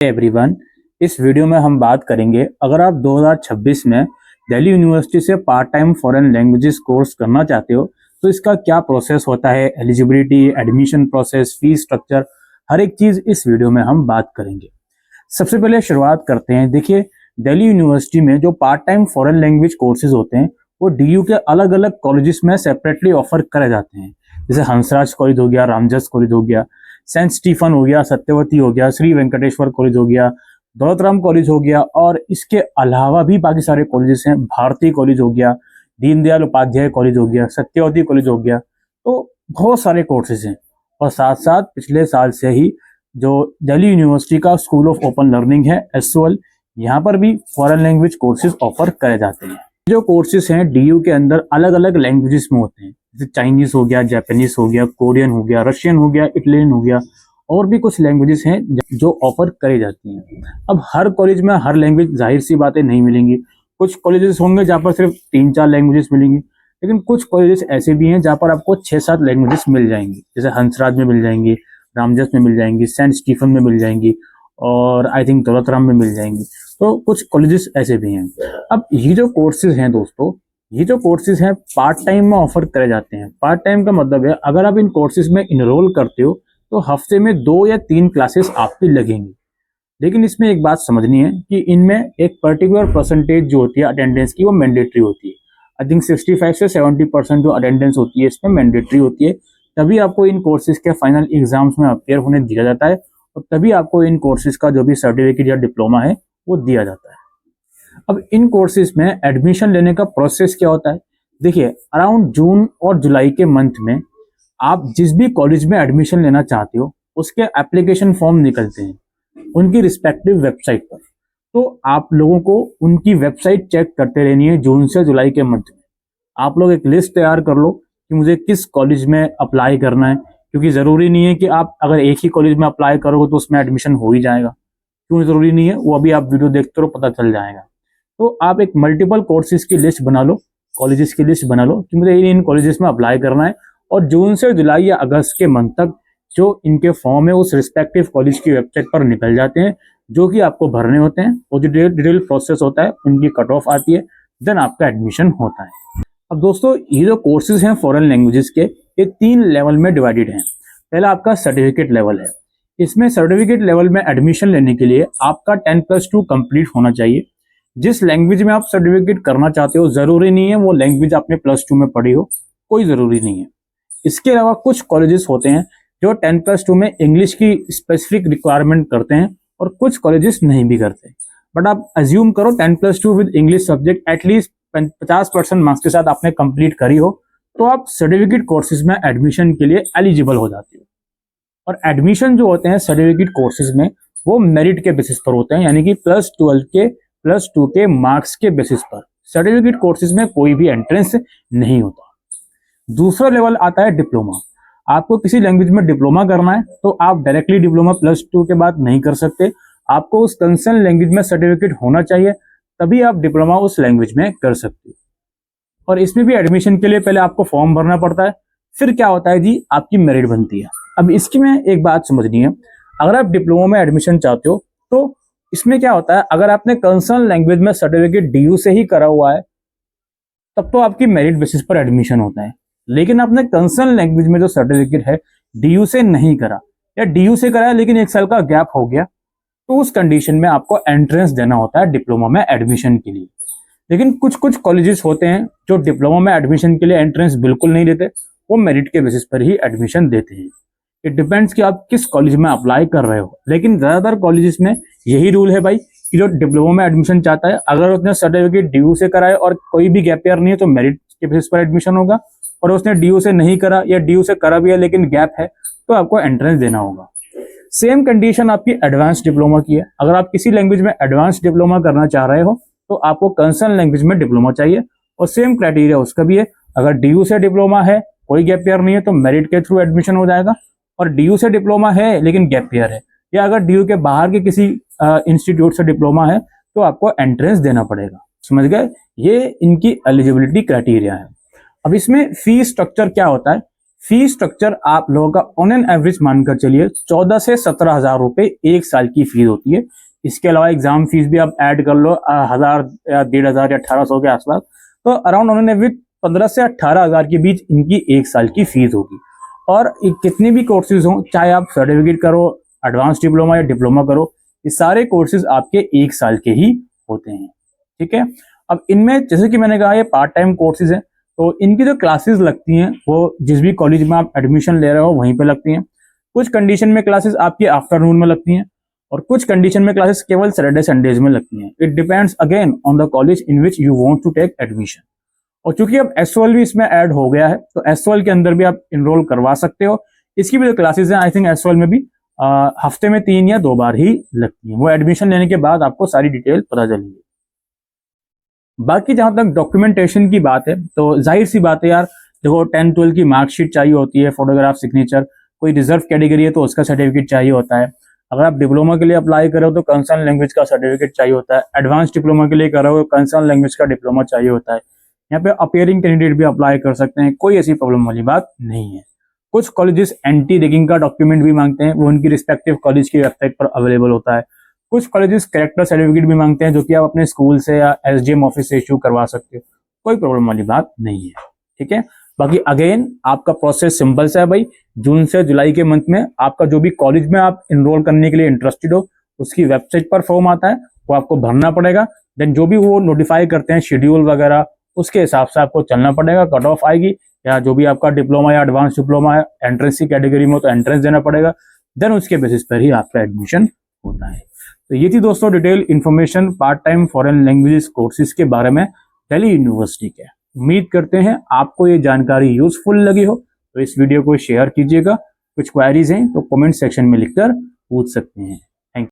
Everyone, इस video में हम बात करेंगे अगर आप 2026 में दिल्ली यूनिवर्सिटी से part time foreign languages course करना चाहते हो तो इसका क्या प्रोसेस होता है, eligibility, admission process, fees structure, हर एक चीज इस वीडियो में हम बात करेंगे। सबसे पहले शुरुआत करते हैं। देखिए, दिल्ली यूनिवर्सिटी में जो part time foreign language courses होते हैं वो डीयू के अलग अलग कॉलेजेस में सेपरेटली ऑफर करे जाते हैं। जैसे हंसराज कॉलेज हो गया, रामजस कॉलेज हो गया, सेंट स्टीफन हो गया, सत्यवती हो गया, श्री वेंकटेश्वर कॉलेज हो गया, दौलतराम कॉलेज हो गया, और इसके अलावा भी बाकी सारे कॉलेजेस हैं। भारती कॉलेज हो गया, दीनदयाल उपाध्याय कॉलेज हो गया, सत्यवती कॉलेज हो गया। तो बहुत सारे कोर्सेज हैं। और साथ साथ पिछले साल से ही जो दिल्ली यूनिवर्सिटी का स्कूल ऑफ ओपन लर्निंग है एसओएल, यहाँ पर भी फॉरेन लैंग्वेज कोर्सेज ऑफर करे जाते हैं। जो कोर्सेज हैं डीयू के अंदर अलग अलग लैंग्वेजेस में होते हैं। जैसे चाइनीज हो गया, जापानीज हो गया, कोरियन हो गया, रशियन हो गया, इटालियन हो गया, और भी कुछ लैंग्वेजेस हैं जो ऑफर करी जाती हैं। अब हर कॉलेज में हर लैंग्वेज जाहिर सी बातें नहीं मिलेंगी। कुछ कॉलेजेस होंगे जहाँ पर सिर्फ 3-4 लैंग्वेजेस मिलेंगी, लेकिन कुछ कॉलेजेस ऐसे भी हैं जहाँ पर आपको 6-7 लैंग्वेजेस मिल जाएंगी। जैसे हंसराज में मिल जाएंगी, रामजस में मिल जाएंगी, सेंट स्टीफन में मिल जाएंगी, और आई थिंक दौलतराम में मिल जाएंगी। तो कुछ कॉलेजेस ऐसे भी हैं। अब ये जो कोर्सेज हैं दोस्तों, ये जो कोर्सेज हैं पार्ट टाइम में ऑफर करे जाते हैं। पार्ट टाइम का मतलब है अगर आप इन कोर्सेज में इनरोल करते हो तो हफ्ते में 2 या 3 क्लासेस आपकी लगेंगी। लेकिन इसमें एक बात समझनी है कि इनमें एक पर्टिकुलर परसेंटेज जो होती है अटेंडेंस की वो मैंडेटरी होती है। आई थिंक 65 से 70% जो अटेंडेंस होती है इसमें मैंडेटरी होती है। तभी आपको इन कोर्सेज के फाइनल एग्जाम्स में अपेयर होने दिया जाता है, और तभी आपको इन कोर्सेज का जो भी सर्टिफिकेट या डिप्लोमा है वो दिया जाता है। अब इन कोर्सेज में एडमिशन लेने का प्रोसेस क्या होता है? देखिए, अराउंड जून और जुलाई के मंथ में आप जिस भी कॉलेज में एडमिशन लेना चाहते हो उसके एप्लीकेशन फॉर्म निकलते हैं उनकी रिस्पेक्टिव वेबसाइट पर। तो आप लोगों को उनकी वेबसाइट चेक करते रहनी है जून से जुलाई के मंथ में। आप लोग एक लिस्ट तैयार कर लो कि मुझे किस कॉलेज में अप्लाई करना है, क्योंकि जरूरी नहीं है कि आप अगर एक ही कॉलेज में अप्लाई करोगे तो उसमें एडमिशन हो ही जाएगा। क्यों जरूरी नहीं है, वो अभी आप वीडियो देखते रहो, पता चल जाएगा। तो आप एक मल्टीपल कोर्सेज की लिस्ट बना लो, कॉलेजेस की लिस्ट बना लो कि मुझे इन कॉलेजेस में अप्लाई करना है, और जून से जुलाई या अगस्त के मंथ तक जो इनके फॉर्म है उस रिस्पेक्टिव कॉलेज की वेबसाइट पर निकल जाते हैं, जो कि आपको भरने होते हैं। और जो डिटेल प्रोसेस होता है उनकी कट ऑफ आती है, देन आपका एडमिशन होता है। अब दोस्तों, ये जो कोर्सेज हैं फॉरेन लैंग्वेजेस के, ये 3 लेवल में डिवाइडेड हैं। पहला आपका सर्टिफिकेट लेवल है। इसमें सर्टिफिकेट लेवल में एडमिशन लेने के लिए आपका 10+2 कंप्लीट होना चाहिए। जिस लैंग्वेज में आप सर्टिफिकेट करना चाहते हो जरूरी नहीं है वो लैंग्वेज आपने +2 में पढ़ी हो, कोई जरूरी नहीं है। इसके अलावा कुछ कॉलेजेस होते हैं जो 10+2 में इंग्लिश की स्पेसिफिक रिक्वायरमेंट करते हैं, और कुछ कॉलेजेस नहीं भी करते। बट आप अज्यूम करो 10+2 with English subject at least 50% marks के साथ आपने कंप्लीट करी हो, तो आप सर्टिफिकेट कोर्सेज में एडमिशन के लिए एलिजिबल हो जाते हो। और एडमिशन जो होते हैं सर्टिफिकेट कोर्सेज में वो मेरिट के बेसिस पर होते हैं, यानी कि +2 के मार्क्स के बेसिस पर। सर्टिफिकेट कोर्सेज में कोई भी एंट्रेंस नहीं होता। दूसरा लेवल आता है डिप्लोमा। आपको किसी लैंग्वेज में डिप्लोमा करना है तो आप डायरेक्टली डिप्लोमा +2 के बाद नहीं कर सकते। आपको उस कंसर्न लैंग्वेज में सर्टिफिकेट होना चाहिए, तभी आप डिप्लोमा उस लैंग्वेज में कर सकते हो। और इसमें भी एडमिशन के लिए पहले आपको फॉर्म भरना पड़ता है, फिर क्या होता है जी, आपकी मेरिट बनती है। अब इसकी में एक बात समझनी है, अगर आप डिप्लोमा में एडमिशन चाहते हो तो इसमें क्या होता है, अगर आपने कंसर्न लैंग्वेज में सर्टिफिकेट डीयू से ही करा हुआ है तब तो आपकी मेरिट बेसिस पर एडमिशन होता है। लेकिन आपने कंसर्न लैंग्वेज में जो सर्टिफिकेट है डीयू से नहीं करा, या डीयू से करा है लेकिन 1 साल का गैप हो गया, तो उस कंडीशन में आपको एंट्रेंस देना होता है डिप्लोमा में एडमिशन के लिए। लेकिन कुछ कुछ कॉलेजेस होते हैं जो डिप्लोमा में एडमिशन के लिए एंट्रेंस बिल्कुल नहीं देते, वो मेरिट के बेसिस पर ही एडमिशन देते हैं। इट डिपेंड्स कि आप किस कॉलेज में अप्लाई कर रहे हो। लेकिन ज्यादातर कॉलेजेस में यही रूल है भाई कि जो डिप्लोमा में एडमिशन चाहता है, अगर उसने सर्टिफिकेट डीयू से कराए और कोई भी गैप ईयर नहीं है तो मेरिट के बेसिस पर एडमिशन होगा, और उसने डीयू से नहीं करा या डीयू से करा भी है लेकिन गैप है तो आपको एंट्रेंस देना होगा। सेम कंडीशन आपकी एडवांस डिप्लोमा की है। अगर आप किसी लैंग्वेज में एडवांस डिप्लोमा करना चाह रहे हो तो आपको कंसर्न लैंग्वेज में डिप्लोमा चाहिए, और सेम क्राइटेरिया उसका भी है। अगर डीयू से डिप्लोमा है, कोई गैप ईयर नहीं है, तो मेरिट के थ्रू एडमिशन हो जाएगा। और डीयू से डिप्लोमा है लेकिन गैप ईयर है, या अगर डीयू के बाहर के किसी इंस्टीट्यूट से डिप्लोमा है तो आपको एंट्रेंस देना पड़ेगा। समझ गए? ये इनकी एलिजिबिलिटी क्राइटेरिया है। अब इसमें फी स्ट्रक्चर क्या होता है? फी स्ट्रक्चर आप लोगों का ऑन एन एवरेज मानकर चलिए 14 से 17 हजार रुपए एक साल की फीस होती है। इसके अलावा एग्जाम फीस भी आप ऐड कर लो 1000 या 1500 या 1800 के आसपास, तो अराउंड ऑन एन एवरेज 15 से 18 हजार के बीच इनकी एक साल की फीस होगी। और कितने भी कोर्सेज हों, चाहे आप सर्टिफिकेट करो, एडवांस डिप्लोमा या डिप्लोमा करो, ये सारे कोर्सेज आपके एक साल के ही होते हैं। ठीक है, अब इनमें जैसे कि मैंने कहा ये पार्ट टाइम कोर्सेज हैं, तो इनकी जो क्लासेस लगती हैं वो जिस भी कॉलेज में आप एडमिशन ले रहे हो वहीं पे लगती हैं। कुछ कंडीशन में क्लासेस आपकी आफ्टरनून में लगती हैं और कुछ कंडीशन में क्लासेस केवल सैटरडे संडेज में लगती हैं। It depends again on the college in which you want to take admission. और चूंकि अब एसओएल भी इसमें ऐड हो गया है, तो एसओएल के अंदर भी आप इनरोल करवा सकते हो। इसकी भी जो क्लासेस हैं आई थिंक एसओएल में भी हफ्ते में 3 या 2 बार ही लगती हैं। वो एडमिशन लेने के बाद आपको सारी डिटेल पता चलेगी। बाकी जहां तक डॉक्यूमेंटेशन की बात है, तो जाहिर सी बात है यार, देखो 10-12 की मार्कशीट चाहिए होती है, फोटोग्राफ, सिग्नेचर। कोई रिजर्व कैटेगरी है तो उसका सर्टिफिकेट चाहिए होता है। अगर आप डिप्लोमा के लिए अप्लाई करो तो कंसर्न लैंग्वेज का सर्टिफिकेट चाहिए होता है। एडवांस डिप्लोमा के लिए करो तो कंसर्न लैंग्वेज का डिप्लोमा चाहिए होता है। यहाँ पे अपीयरिंग कैंडिडेट भी अप्लाई कर सकते हैं, कोई ऐसी प्रॉब्लम वाली बात नहीं है। कुछ कॉलेजेस एंटी रैगिंग का डॉक्यूमेंट भी मांगते हैं, वो उनकी रिस्पेक्टिव कॉलेज की वेबसाइट पर अवेलेबल होता है। कुछ कॉलेजेस कैरेक्टर सर्टिफिकेट भी मांगते हैं, जो कि आप अपने स्कूल से या एसडीएम ऑफिस से इश्यू करवा सकते हो, कोई प्रॉब्लम वाली बात नहीं है। ठीक है, बाकी अगेन आपका प्रोसेस सिंपल सा है भाई। जून से जुलाई के मंथ में आपका जो भी कॉलेज में आप इनरोल करने के लिए इंटरेस्टेड हो, उसकी वेबसाइट पर फॉर्म आता है, वो आपको भरना पड़ेगा। देन जो भी वो नोटिफाई करते हैं शेड्यूल वगैरह, उसके हिसाब से आपको चलना पड़ेगा। कट ऑफ आएगी, या जो भी आपका डिप्लोमा या एडवांस डिप्लोमा है एंट्रेंस की कैटेगरी में, तो एंट्रेंस देना पड़ेगा। देन उसके बेसिस पर ही आपका एडमिशन होता है। तो ये थी दोस्तों detail information part time foreign languages courses के बारे में दिल्ली यूनिवर्सिटी के। उम्मीद करते हैं आपको ये जानकारी यूजफुल लगी हो, तो इस वीडियो को शेयर कीजिएगा। कुछ क्वेरीज हैं तो कमेंट सेक्शन में लिखकर पूछ सकते हैं।